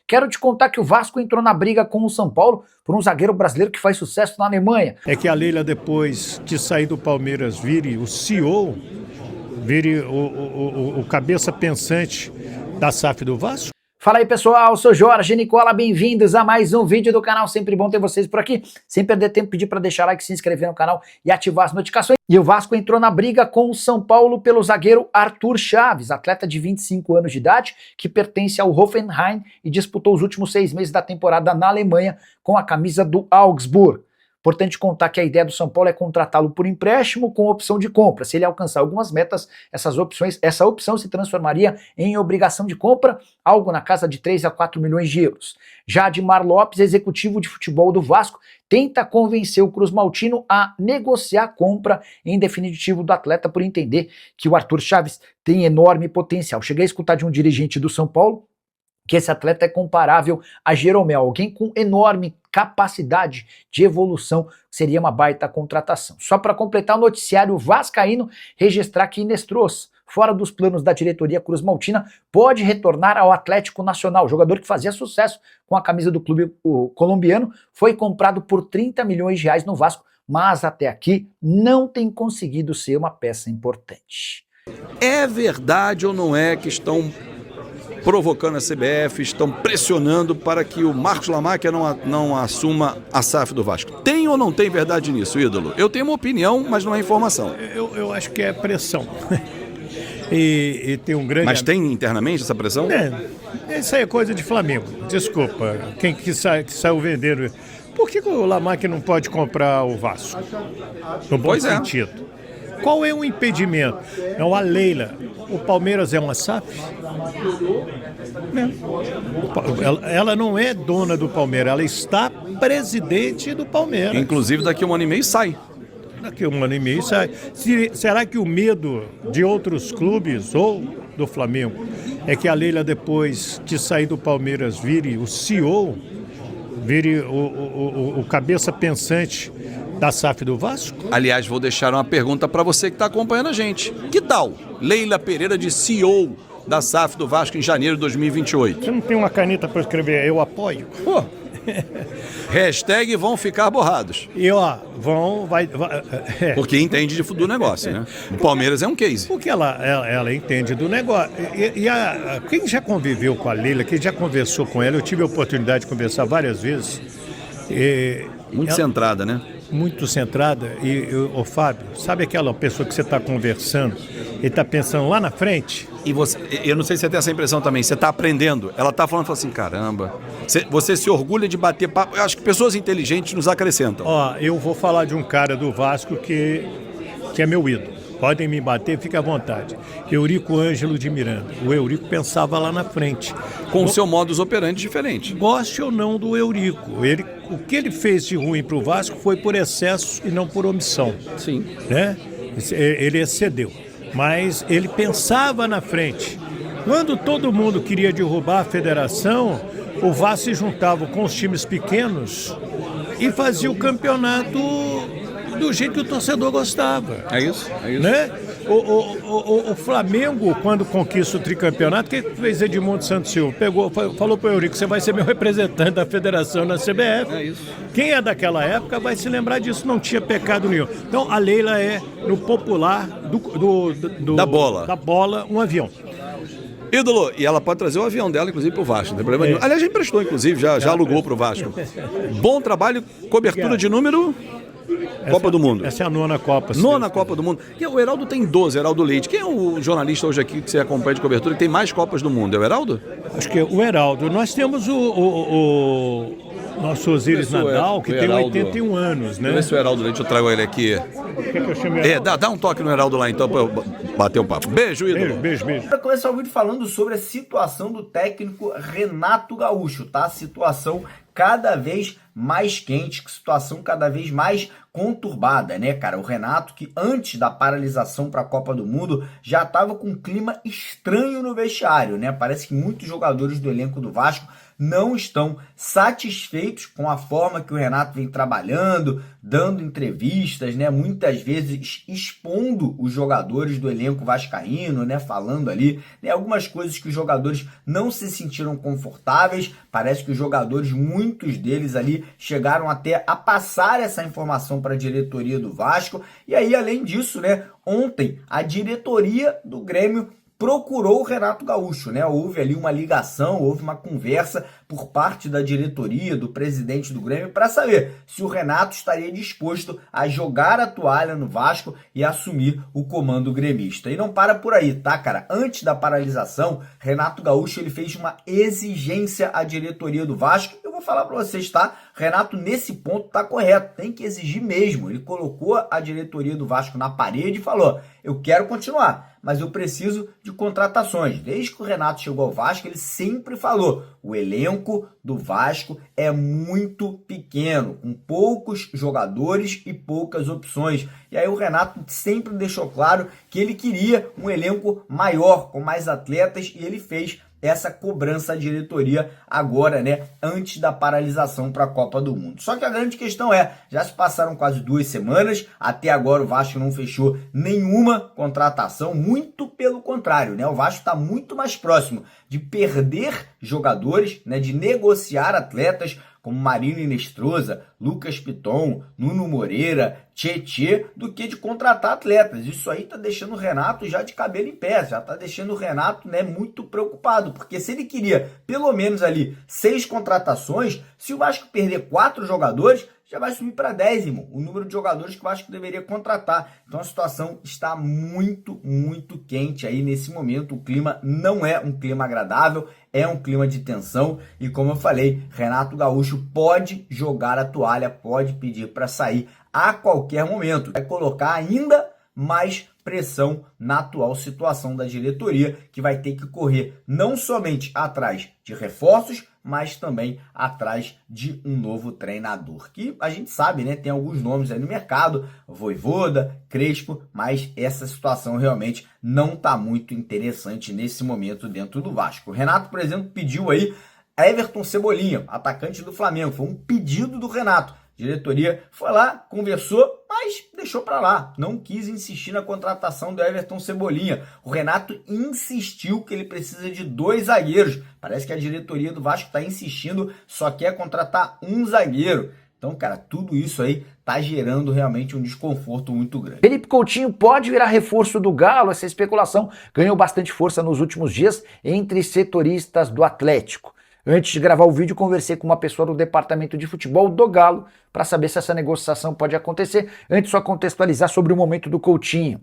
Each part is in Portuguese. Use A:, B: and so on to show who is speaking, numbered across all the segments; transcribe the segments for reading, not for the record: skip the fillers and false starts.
A: Quero te contar que o Vasco entrou na briga com o São Paulo por um zagueiro brasileiro que faz sucesso na Alemanha.
B: É que a Leila, depois de sair do Palmeiras, vire o CEO, vire o cabeça pensante da SAF do Vasco?
A: Fala aí, pessoal, sou Jorge Nicola, bem-vindos a mais um vídeo do canal, sempre bom ter vocês por aqui. Sem perder tempo, pedir para deixar like, se inscrever no canal e ativar as notificações. E o Vasco entrou na briga com o São Paulo pelo zagueiro Arthur Chaves, atleta de 25 anos de idade, que pertence ao Hoffenheim e disputou os últimos 6 meses da temporada na Alemanha com a camisa do Augsburg. Importante contar que a ideia do São Paulo é contratá-lo por empréstimo com opção de compra. Se ele alcançar algumas metas, essa opção se transformaria em obrigação de compra, algo na casa de 3 a 4 milhões de euros. Já Admar Lopes, executivo de futebol do Vasco, tenta convencer o Cruz Maltino a negociar a compra em definitivo do atleta por entender que o Arthur Chaves tem enorme potencial. Cheguei a escutar de um dirigente do São Paulo que esse atleta é comparável a Jeromel, alguém com enorme capacidade de evolução, seria uma baita contratação. Só para completar o noticiário vascaíno, registrar que Inestros, fora dos planos da diretoria Cruz Maltina, pode retornar ao Atlético Nacional. O jogador que fazia sucesso com a camisa do clube colombiano foi comprado por 30 milhões de reais no Vasco, mas até aqui não tem conseguido ser uma peça importante.
C: É verdade ou não é que estão provocando a CBF, estão pressionando para que o Marcos Lamáquia não assuma a SAF do Vasco? Tem ou não tem verdade nisso, ídolo? Eu tenho uma opinião, mas não é informação.
B: Eu acho que é pressão. E tem um grande...
C: Mas tem internamente essa pressão?
B: Isso aí é coisa de Flamengo. Desculpa, quem que saiu vendendo... Por que o Lamáquia não pode comprar o Vasco? No bom sentido. Qual é o impedimento? Não, a Leila. O Palmeiras é uma SAF? Não. Ela não é dona do Palmeiras, ela está presidente do Palmeiras.
C: Inclusive daqui a um ano e meio sai.
B: Daqui a um ano e meio sai. Será que o medo de outros clubes ou do Flamengo é que a Leila, depois de sair do Palmeiras, vire o CEO, vire o cabeça pensante da SAF do Vasco?
C: Aliás, vou deixar uma pergunta para você que está acompanhando a gente. Que tal Leila Pereira de CEO da SAF do Vasco em janeiro de 2028?
B: Você não tem uma caneta para escrever eu apoio?
C: Pô. Hashtag vão ficar borrados.
B: E ó, vai.
C: Porque entende do negócio, né? O Palmeiras é um case.
B: Porque ela entende do negócio. Quem já conviveu com a Leila, quem já conversou com ela, eu tive a oportunidade de conversar várias vezes.
C: Muito centrada, né?
B: Muito centrada. Ô Fábio, sabe aquela pessoa que você está conversando e está pensando lá na frente?
C: E você, eu não sei se você tem essa impressão também, você está aprendendo. Ela está falando assim, caramba, você se orgulha de bater papo. Eu acho que pessoas inteligentes nos acrescentam.
B: Ó, eu vou falar de um cara do Vasco que é meu ídolo. Podem me bater, fica à vontade. Eurico Ângelo de Miranda. O Eurico pensava lá na frente.
C: Com o seu modus operandi diferente.
B: Goste ou não do Eurico. O que ele fez de ruim para o Vasco foi por excesso e não por omissão.
C: Sim.
B: Né? Ele excedeu. Mas ele pensava na frente. Quando todo mundo queria derrubar a federação, o Vasco se juntava com os times pequenos e fazia o campeonato do jeito que o torcedor gostava.
C: É isso?
B: Né? O Flamengo, quando conquista o tricampeonato, o que fez Edmundo Santos Silva? Falou para o Eurico, você vai ser meu representante da federação na CBF.
C: É isso.
B: Quem é daquela época vai se lembrar disso, não tinha pecado nenhum. Então a Leila é, no popular,
C: da bola,
B: um avião.
C: Ídolo, e ela pode trazer o avião dela, inclusive, pro Vasco, não tem problema nenhum. Aliás, já emprestou, inclusive, já alugou pro Vasco. Bom trabalho, cobertura de número... Copa do Mundo.
B: Essa é a nona Copa.
C: Nona Copa do Mundo. E o Heraldo tem 12, Heraldo Leite. Quem é o jornalista hoje aqui que você acompanha de cobertura que tem mais Copas do Mundo? É o Heraldo?
B: Acho que é o Heraldo. Nós temos o nosso Osíris Nadal, que tem 81 anos, né?
C: Deixa eu ver se o Heraldo Leite, eu trago ele aqui.
B: Quer que eu chame Heraldo?
C: Dá um toque no Heraldo lá então pra eu bater um papo. Beijo, ídolo.
B: Beijo.
D: Para começar o vídeo falando sobre a situação do técnico Renato Gaúcho, tá? A situação cada vez mais quente, que situação cada vez mais conturbada, né, cara? O Renato, que antes da paralisação para a Copa do Mundo já estava com um clima estranho no vestiário, né? Parece que muitos jogadores do elenco do Vasco não estão satisfeitos com a forma que o Renato vem trabalhando, dando entrevistas, né, muitas vezes expondo os jogadores do elenco vascaíno, né, falando ali, né, algumas coisas que os jogadores não se sentiram confortáveis. Parece que os jogadores, muitos deles ali, chegaram até a passar essa informação para a diretoria do Vasco. E aí, além disso, né, ontem a diretoria do Grêmio procurou o Renato Gaúcho, né? Houve ali uma ligação, houve uma conversa por parte da diretoria, do presidente do Grêmio, para saber se o Renato estaria disposto a jogar a toalha no Vasco e assumir o comando gremista. E não para por aí, tá, cara? Antes da paralisação, Renato Gaúcho ele fez uma exigência à diretoria do Vasco. Eu vou falar para vocês, tá? Renato, nesse ponto, tá correto. Tem que exigir mesmo. Ele colocou a diretoria do Vasco na parede e falou: eu quero continuar, mas eu preciso de contratações. Desde que o Renato chegou ao Vasco, ele sempre falou: o elenco do Vasco é muito pequeno, com poucos jogadores e poucas opções. E aí o Renato sempre deixou claro que ele queria um elenco maior, com mais atletas, e ele fez essa cobrança à diretoria agora, né, antes da paralisação para a Copa do Mundo. Só que a grande questão já se passaram quase 2 semanas, até agora o Vasco não fechou nenhuma contratação, muito pelo contrário, né, o Vasco está muito mais próximo de perder jogadores, né, de negociar atletas como Marino Inestrosa, Lucas Piton, Nuno Moreira, Tietê, do que de contratar atletas. Isso aí tá deixando o Renato já de cabelo em pé, já tá deixando o Renato, né, muito preocupado, porque se ele queria pelo menos ali 6 contratações, se o Vasco perder 4 jogadores, já vai subir para 10, irmão, o número de jogadores que o Vasco deveria contratar. Então a situação está muito, muito quente aí nesse momento. O clima não é um clima agradável, é um clima de tensão. E como eu falei, Renato Gaúcho pode jogar a toalha, pode pedir para sair a qualquer momento. Vai colocar ainda mais pressão na atual situação da diretoria, que vai ter que correr não somente atrás de reforços, mas também atrás de um novo treinador, que a gente sabe, né, tem alguns nomes aí no mercado, Vojvoda, Crespo, mas essa situação realmente não está muito interessante nesse momento dentro do Vasco. O Renato, por exemplo, pediu aí Everton Cebolinha, atacante do Flamengo, foi um pedido do Renato. A diretoria foi lá, conversou, mas deixou para lá. Não quis insistir na contratação do Everton Cebolinha. O Renato insistiu que ele precisa de 2 zagueiros. Parece que a diretoria do Vasco está insistindo, só quer contratar um zagueiro. Então, cara, tudo isso aí tá gerando realmente um desconforto muito grande.
A: Felipe Coutinho pode virar reforço do Galo? Essa especulação ganhou bastante força nos últimos dias entre setoristas do Atlético. Antes de gravar o vídeo, conversei com uma pessoa do departamento de futebol do Galo para saber se essa negociação pode acontecer. Antes, só contextualizar sobre o momento do Coutinho.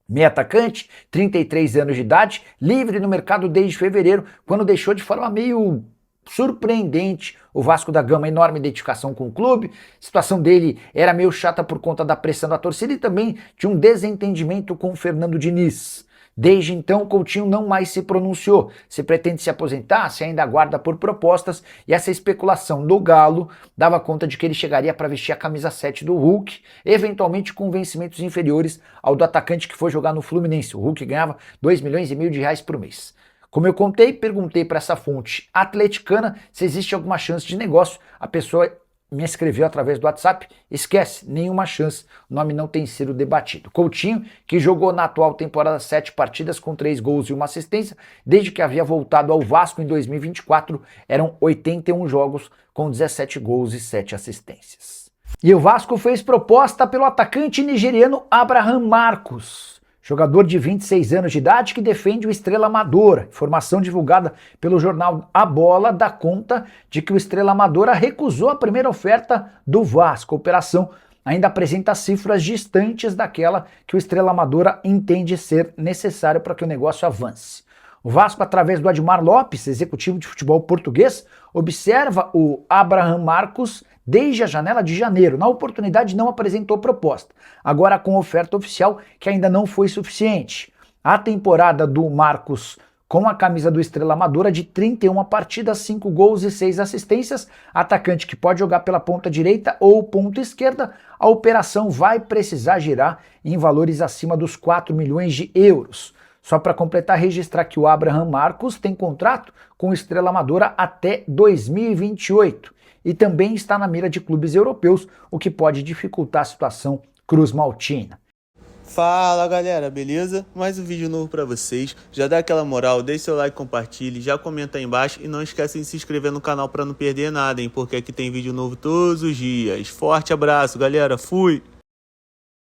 A: Meio atacante, 33 anos de idade, livre no mercado desde fevereiro, quando deixou de forma meio surpreendente o Vasco da Gama, enorme identificação com o clube. A situação dele era meio chata por conta da pressão da torcida e também de um desentendimento com o Fernando Diniz. Desde então, Coutinho não mais se pronunciou, se pretende se aposentar, se ainda aguarda por propostas, e essa especulação do Galo dava conta de que ele chegaria para vestir a camisa 7 do Hulk, eventualmente com vencimentos inferiores ao do atacante que foi jogar no Fluminense. O Hulk ganhava 2,5 milhões de reais por mês. Como eu perguntei para essa fonte atleticana se existe alguma chance de negócio. A pessoa me escreveu através do WhatsApp: esquece, nenhuma chance, o nome não tem sido debatido. Coutinho, que jogou na atual temporada 7 partidas com 3 gols e 1 assistência, desde que havia voltado ao Vasco em 2024, eram 81 jogos com 17 gols e 7 assistências. E o Vasco fez proposta pelo atacante nigeriano Abraham Marcos, jogador de 26 anos de idade que defende o Estrela Amadora. Informação divulgada pelo jornal A Bola dá conta de que o Estrela Amadora recusou a primeira oferta do Vasco. A operação ainda apresenta cifras distantes daquela que o Estrela Amadora entende ser necessário para que o negócio avance. O Vasco, através do Admar Lopes, executivo de futebol português, observa o Abraham Marcos desde a janela de janeiro. Na oportunidade não apresentou proposta, agora com oferta oficial que ainda não foi suficiente. A temporada do Marcos com a camisa do Estrela Amadora de 31 partidas, 5 gols e 6 assistências, atacante que pode jogar pela ponta direita ou ponta esquerda. A operação vai precisar girar em valores acima dos 4 milhões de euros. Só para completar, registrar que o Abraham Marcos tem contrato com o Estrela Amadora até 2028 e também está na mira de clubes europeus, o que pode dificultar a situação cruz-maltina.
E: Fala galera, beleza? Mais um vídeo novo pra vocês. Já dá aquela moral, deixa seu like, compartilhe, já comenta aí embaixo e não esquece de se inscrever no canal pra não perder nada, hein? Porque aqui tem vídeo novo todos os dias. Forte abraço, galera. Fui!